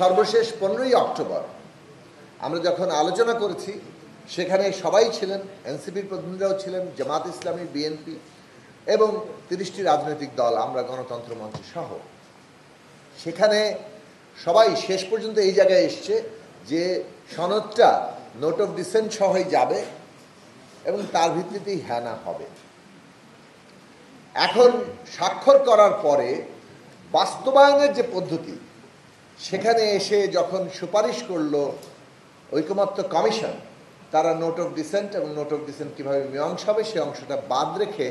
সর্বশেষ 15ই অক্টোবর আমরা যখন আলোচনা করেছি সেখানে সবাই ছিলেন, এনসিপির প্রতিনিধিরাও ছিলেন, জামাত ইসলামী, বিএনপি এবং 30টি রাজনৈতিক দল, আমরা গণতন্ত্র মঞ্চ সহ। সেখানে সবাই শেষ পর্যন্ত এই জায়গায় এসছে যে সনদটা নোট অফ ডিসেন্ট সহই যাবে এবং তার ভিত্তিতেই হ্যাঁ না হবে। এখন স্বাক্ষর করার পরে বাস্তবায়নের যে পদ্ধতি, সেখানে এসে যখন সুপারিশ করলো ঐকমত্য কমিশন, তারা নোট অফ ডিসেন্ট এবং নোট অফ ডিসেন্ট কীভাবে মীমাংসা হবে সে অংশটা বাদ রেখে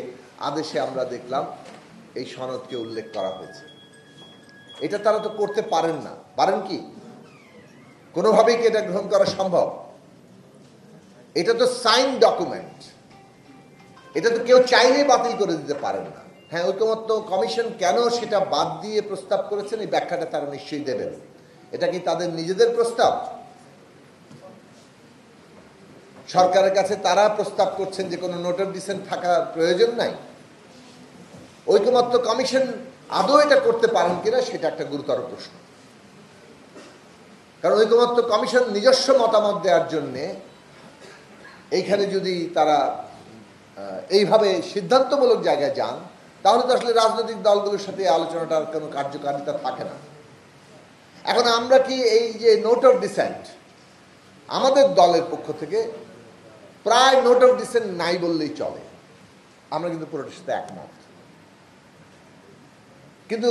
আদেশে আমরা দেখলাম এই সনদকে উল্লেখ করা হয়েছে। এটা তারা তো করতে পারেন না, পারেন কি? কোনোভাবেই কি এটা গ্রহণ করা সম্ভব? এটা তো সাইন ডকুমেন্ট, এটা তো কেউ চাইলেই বাতিল করে দিতে পারেন না। হ্যাঁ, ঐকমত্য কমিশন কেন সেটা বাদ দিয়ে প্রস্তাব করেছেন এই ব্যাখ্যাটা তারা নিশ্চয়ই দেবেন। এটা কি তাদের নিজেদের প্রস্তাব? সরকারের কাছে তারা প্রস্তাব করছেন যে কোনো নোট অফ ডিসেন্ট থাকার প্রয়োজন নাই? ঐকমত্য কমিশন আদৌ এটা করতে পারেন কিনা সেটা একটা গুরুতর প্রশ্ন। কারণ ঐকমত্য কমিশন নিজস্ব মতামত দেওয়ার জন্যে এইখানে যদি তারা এইভাবে সিদ্ধান্তমূলক জায়গায় যান, তাহলে তো আসলে রাজনৈতিক দলগুলোর সাথে আলোচনাটার কোনো কার্যকারিতা থাকে না। এখন আমরা কি এই যে নোট অফ ডিসেন্ট, আমাদের দলের পক্ষ থেকে প্রায় নোট অফ ডিসেন্ট নাই বললেই চলে, আমরা কিন্তু পুরোটার সাথে একমত। কিন্তু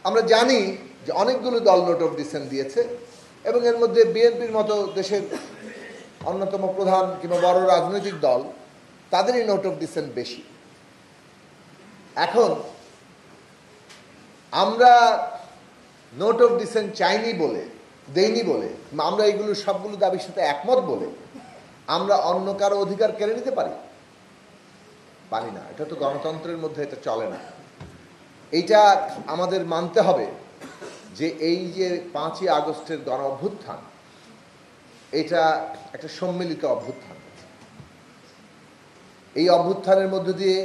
আমরা জানি যে অনেকগুলো দল নোট অফ ডিসেন্ট দিয়েছে এবং এর মধ্যে বিএনপির মতো দেশের অন্যতম প্রধান কিংবা বড় রাজনৈতিক দল, তাদেরই নোট অফ ডিসেন্ট বেশি। এখন আমরা নোট অফ ডিসেন্ট চাইনি বলে, দেইনি বলে, আমরা এইগুলো সবগুলো দাবির সাথে একমত বলে আমরা অন্য কারো অধিকার কেড়ে নিতে পারি? পারি না। এটা তো গণতন্ত্রের মধ্যে এটা চলে না। এইটা আমাদের মানতে হবে যে এই যে 5ই আগস্টের গণ অভ্যুত্থান, এটা একটা সম্মিলিত অভ্যুত্থান। এই অভ্যুত্থানের মধ্য দিয়ে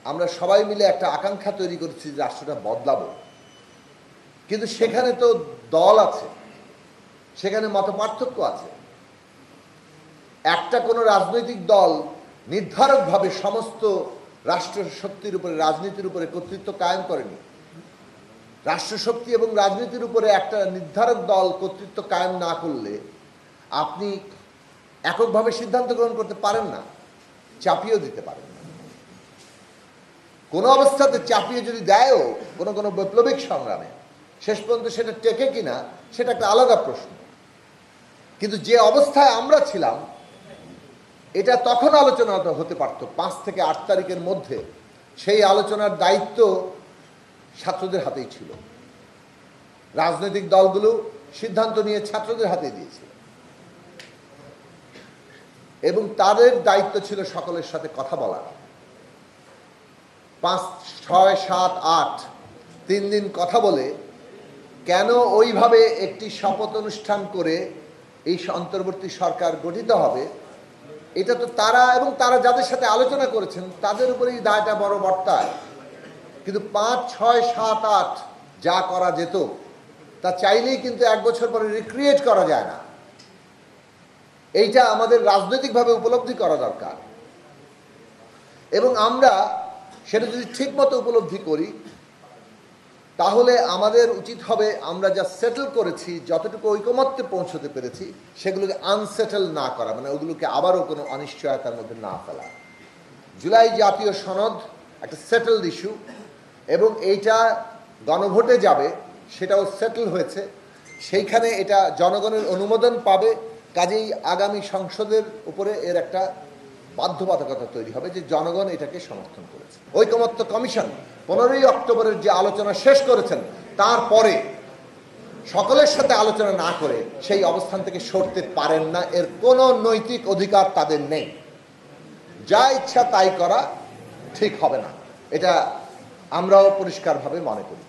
আমরা সবাই মিলে একটা আকাঙ্ক্ষা তৈরি করেছি যে রাষ্ট্রটা বদলাবো, কিন্তু সেখানে তো দল আছে, সেখানে মতপার্থক্য আছে। একটা কোনো রাজনৈতিক দল নির্ধারকভাবে সমস্ত রাষ্ট্র শক্তির উপরে, রাজনীতির উপরে কর্তৃত্ব কায়েম করেনি। রাষ্ট্রশক্তি এবং রাজনীতির উপরে একটা নির্ধারক দল কর্তৃত্ব কায়েম না করলে আপনি এককভাবে সিদ্ধান্ত গ্রহণ করতে পারেন না, চাপিয়েও দিতে পারেন না। কোনো অবস্থাতে চাপিয়ে যদি দেয়ও কোনো কোনো বৈপ্লবিক সংগ্রামে, শেষ পর্যন্ত সেটা টেকে কিনা সেটা একটা আলাদা প্রশ্ন। কিন্তু যে অবস্থায় আমরা ছিলাম, এটা তখন আলোচনা হতে পারত 5 থেকে 8 তারিখের মধ্যে। সেই আলোচনার দায়িত্ব ছাত্রদের হাতেই ছিল। রাজনৈতিক দলগুলো সিদ্ধান্ত নিয়ে ছাত্রদের হাতে দিয়েছিল এবং তাদের দায়িত্ব ছিল সকলের সাথে কথা বলার। 5, 6, 7, 8 3 দিন কথা বলে কেন ওইভাবে একটি শপথ অনুষ্ঠান করে এই অন্তর্বর্তী সরকার গঠিত হবে, এটা তো তারা এবং তারা যাদের সাথে আলোচনা করেছেন তাদের উপরেই দায়টা বড় বর্তায়। কিন্তু 5, 6, 7, 8 যা করা যেত তা চাইলেই কিন্তু 1 বছর পরে রিক্রিয়েট করা যায় না। এইটা আমাদের রাজনৈতিকভাবে উপলব্ধি করা দরকার এবং আমরা সেটা যদি ঠিকমতো উপলব্ধি করি তাহলে আমাদের উচিত হবে আমরা যা সেটেল করেছি, যতটুকু ঐকমত্যে পৌঁছতে পেরেছি, সেগুলোকে আনসেটেল না করা, মানে ওগুলোকে আবারও কোনো অনিশ্চয়তার মধ্যে না ফেলা। জুলাই জাতীয় সনদ একটা সেটেলড ইস্যু এবং এইটা গণভোটে যাবে, সেটাও সেটেল হয়েছে। সেইখানে এটা জনগণের অনুমোদন পাবে, কাজেই আগামী সংসদের উপরে এর একটা বাধ্যবাধকতা তৈরি হবে যে জনগণ এটাকে সমর্থন করেছে। ঐকমত্য কমিশন 15ই অক্টোবরের যে আলোচনা শেষ করেছেন, তারপরে সকলের সাথে আলোচনা না করে সেই অবস্থান থেকে সরতে পারেন না। এর কোনো নৈতিক অধিকার তাদের নেই। যা ইচ্ছা তাই করা ঠিক হবে না, এটা আমরাও পরিষ্কারভাবে মনে করি।